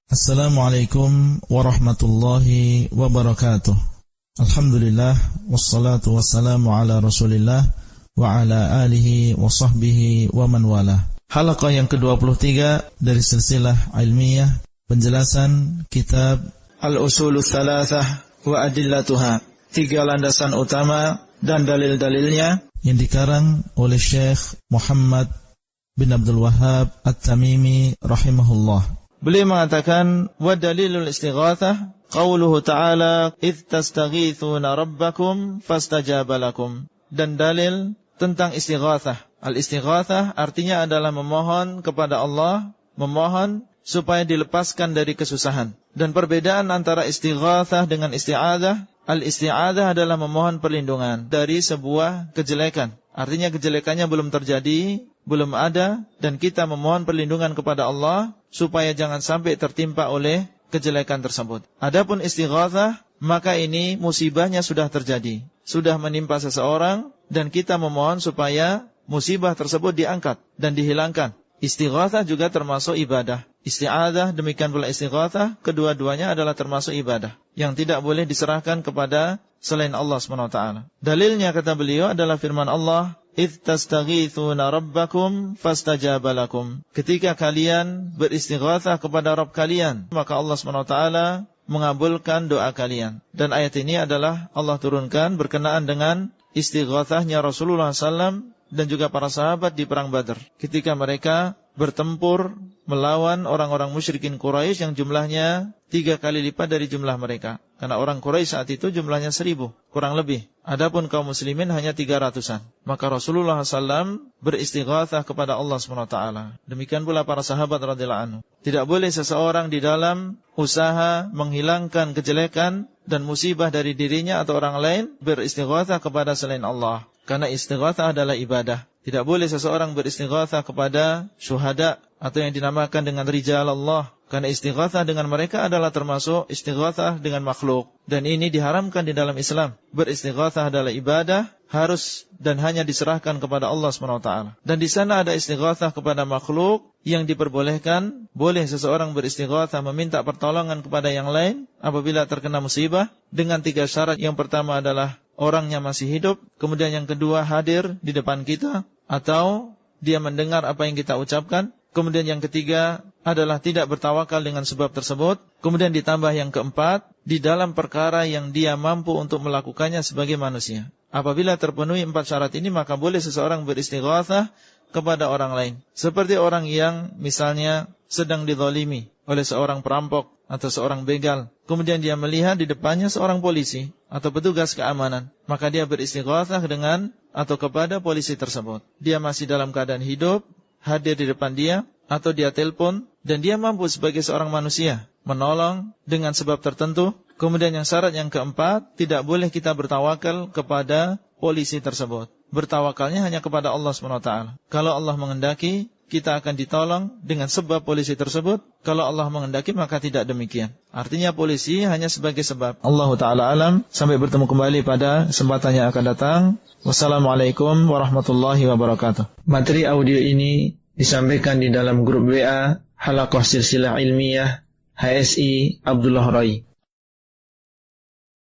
Assalamualaikum warahmatullahi wabarakatuh. Alhamdulillah wassalatu wassalamu ala Rasulillah wa ala alihi wa sahbihi wa man wala. Halaqah yang ke-23 dari silsilah ilmiah penjelasan kitab Al-Usulul Thalathah wa Adillatuha, 3 landasan utama dan dalil-dalilnya, yang dikarang oleh Syekh Muhammad bin Abdul Wahhab At-Tamimi rahimahullah. Beliau mengatakan, wa dalilul istighatsah qauluhu ta'ala idz tastaghitsuna rabbakum fastajaba lakum. Dan dalil tentang istighatsah. Al-istighatsah artinya adalah memohon kepada Allah, memohon supaya dilepaskan dari kesusahan. Dan perbedaan antara istighatsah dengan isti'adzah, al-isti'adzah adalah memohon perlindungan dari sebuah kejelekan. Artinya kejelekannya belum terjadi, belum ada, dan kita memohon perlindungan kepada Allah supaya jangan sampai tertimpa oleh kejelekan tersebut. Adapun istighatsah, maka ini musibahnya sudah terjadi, sudah menimpa seseorang, dan kita memohon supaya musibah tersebut diangkat dan dihilangkan. Istighatsah juga termasuk ibadah. Isti'adzah demikian pula istighatsah, kedua-duanya adalah termasuk ibadah yang tidak boleh diserahkan kepada selain Allah SWT. Dalilnya, kata beliau, adalah firman Allah, idz tastaghitsuna rabbakum fastajaba lakum. Ketika kalian beristighatsah kepada Rabb kalian, maka Allah SWT mengabulkan doa kalian. Dan ayat ini adalah Allah turunkan berkenaan dengan istighatsahnya Rasulullah SAW dan juga para sahabat di perang Badar, ketika mereka bertempur melawan orang-orang musyrikin Quraisy yang jumlahnya 3 kali lipat dari jumlah mereka. Karena orang Quraisy saat itu jumlahnya 1000, kurang lebih. Adapun kaum muslimin hanya 300-an. Maka Rasulullah SAW beristighatsah kepada Allah SWT. Demikian pula para sahabat radhiyallahu anhu. Tidak boleh seseorang di dalam usaha menghilangkan kejelekan dan musibah dari dirinya atau orang lain beristighatsah kepada selain Allah. Karena istighatsah adalah ibadah. Tidak boleh seseorang beristighatsah kepada syuhada atau yang dinamakan dengan rijal Allah. Karena istighatsah dengan mereka adalah termasuk istighatsah dengan makhluk. Dan ini diharamkan di dalam Islam. Beristighatsah adalah ibadah, harus dan hanya diserahkan kepada Allah SWT. Dan di sana ada istighatsah kepada makhluk yang diperbolehkan. Boleh seseorang beristighatsah meminta pertolongan kepada yang lain apabila terkena musibah dengan 3 syarat. Yang pertama adalah orangnya masih hidup, kemudian yang kedua hadir di depan kita, atau dia mendengar apa yang kita ucapkan, kemudian yang ketiga adalah tidak bertawakal dengan sebab tersebut, kemudian ditambah yang keempat, di dalam perkara yang dia mampu untuk melakukannya sebagai manusia. Apabila terpenuhi 4 syarat ini, maka boleh seseorang beristighatsah kepada orang lain. Seperti orang yang misalnya sedang dizalimi oleh seorang perampok atau seorang begal, kemudian dia melihat di depannya seorang polisi atau petugas keamanan, maka dia beristighatsah dengan atau kepada polisi tersebut. Dia masih dalam keadaan hidup, hadir di depan dia, atau dia telepon, dan dia mampu sebagai seorang manusia menolong dengan sebab tertentu. Kemudian yang syarat yang keempat, tidak boleh kita bertawakal kepada polisi tersebut. Bertawakalnya hanya kepada Allah SWT. Kalau Allah menghendaki, kita akan ditolong dengan sebab polisi tersebut. Kalau Allah menghendaki, maka tidak demikian. Artinya polisi hanya sebagai sebab. Allah Ta'ala alam. Sampai bertemu kembali pada kesempatan yang akan datang. Wassalamualaikum warahmatullahi wabarakatuh. Materi audio ini disampaikan di dalam grup WA Halaqah Silsilah Ilmiah HSI Abdullah Rai.